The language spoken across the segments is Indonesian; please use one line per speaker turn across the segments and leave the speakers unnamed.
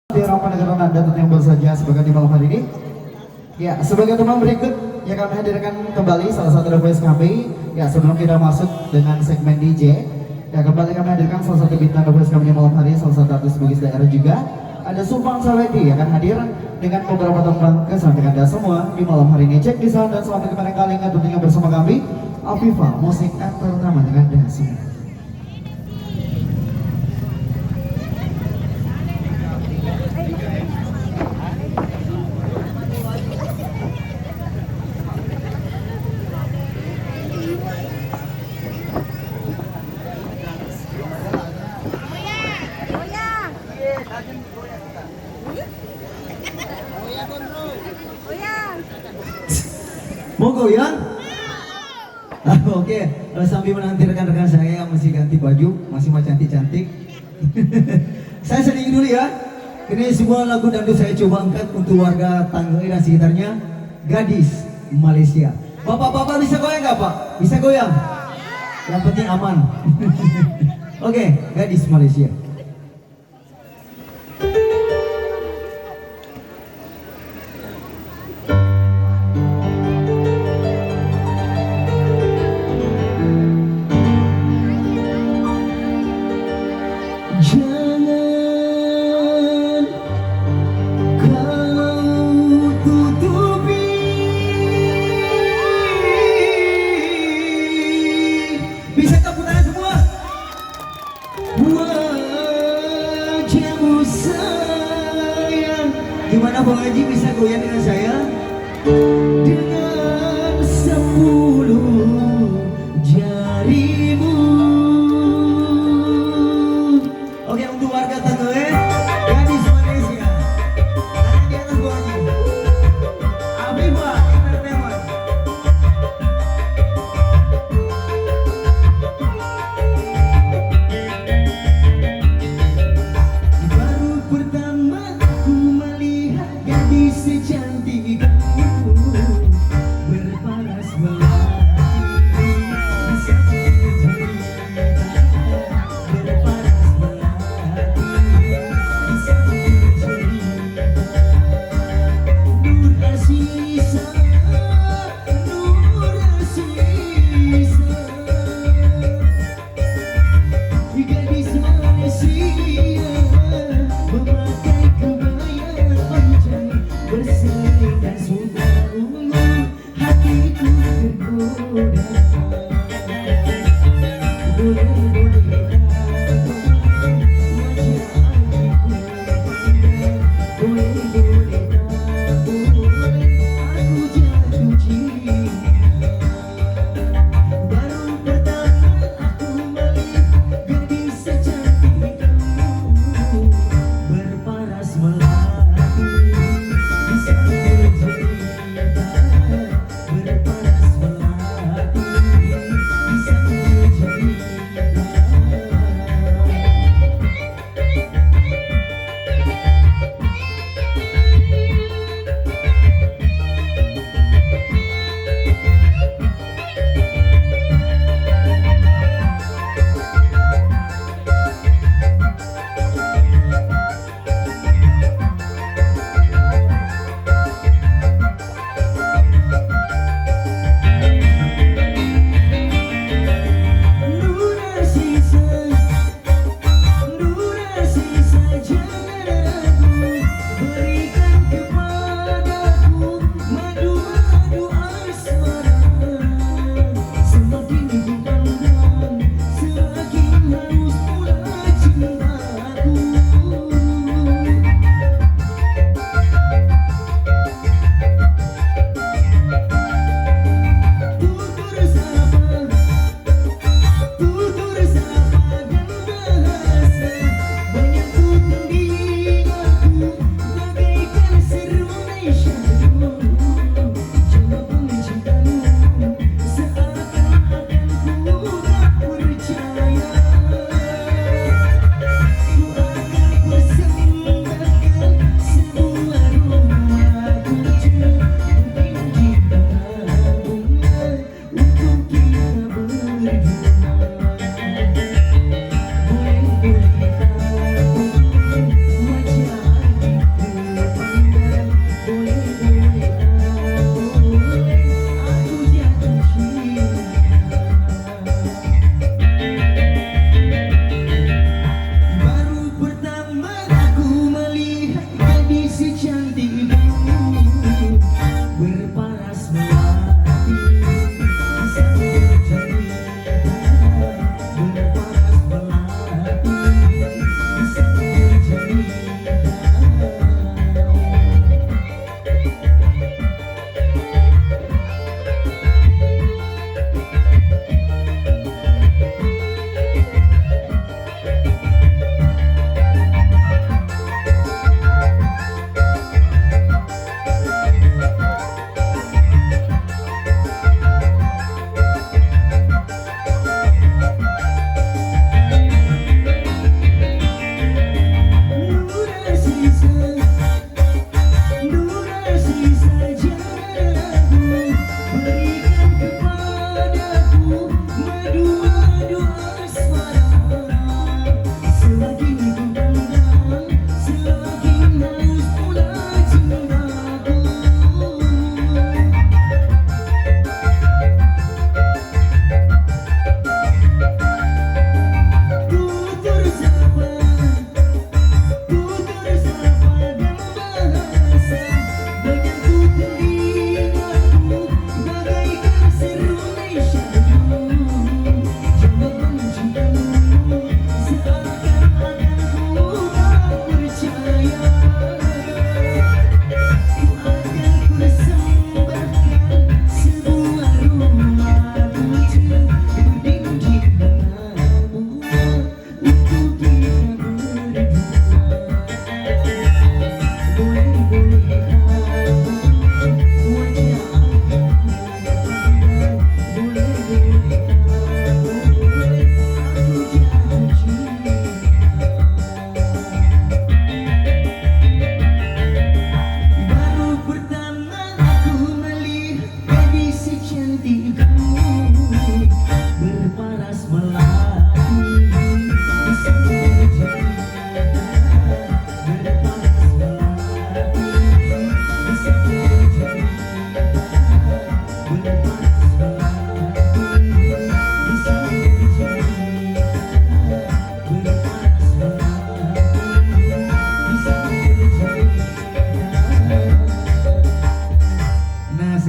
Diharapkan dengan Anda tentu yang baru saja sebagai di malam hari ini. Ya, sebagai teman berikut yang kami hadirkan kembali salah satu request kami. Ya, sebelum kita masuk dengan segmen DJ, ya kembali kami hadirkan salah satu bintang request kami di malam hari, salah satu artis bugis daerah juga. Ada Supang Sawedi yang akan hadir dengan beberapa tembang kesampaian Anda semua di malam hari ini. Cek di sound dan selamat kepada kalian tentunya bersama kami Afifa Musik Entertainment dengan Anda semua. Mau goyang? Oke, sambil menanti rekan-rekan saya yang masih ganti baju, masih mau cantik-cantik. Saya sedikit dulu ya. Ini sebuah lagu dangdut saya coba angkat untuk warga Tangerang dan sekitarnya. Gadis Malaysia. Bapak-bapak bisa goyang nggak Pak? Bisa goyang? Yang penting aman. Oke, Gadis Malaysia.
Bisa tepuk tangan semua. Wajahmu sayang. Gimana Bang Haji bisa goyang dengan saya? Dengan 10 jarimu. Oke, untuk warga Tengge, gadis Malaysia. Tangan di atas Bang Haji. Abiba Entertainment. Baru pertama ku melihat gadis secantik kamu,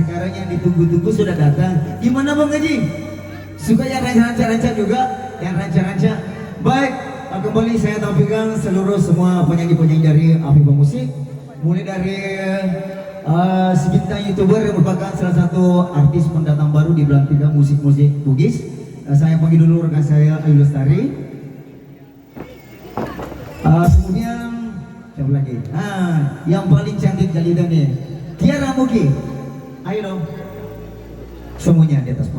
sekarang yang ditunggu-tunggu sudah datang. Gimana Bang Haji? Suka yang ranca-ranca juga? Yang ranca-ranca? Baik, kembali saya tampilkan seluruh semua penyanyi-penyanyi dari Afifah Musik. Mulai dari si bintang youtuber yang merupakan salah satu artis pendatang baru di Belantika musik-musik Bugis. Saya panggil dulu rekan saya Ayu Lestari. Kemudian siapa lagi? Yang paling cantik jalidannya Tiara Muki. Ayo dong. Semuanya di atas.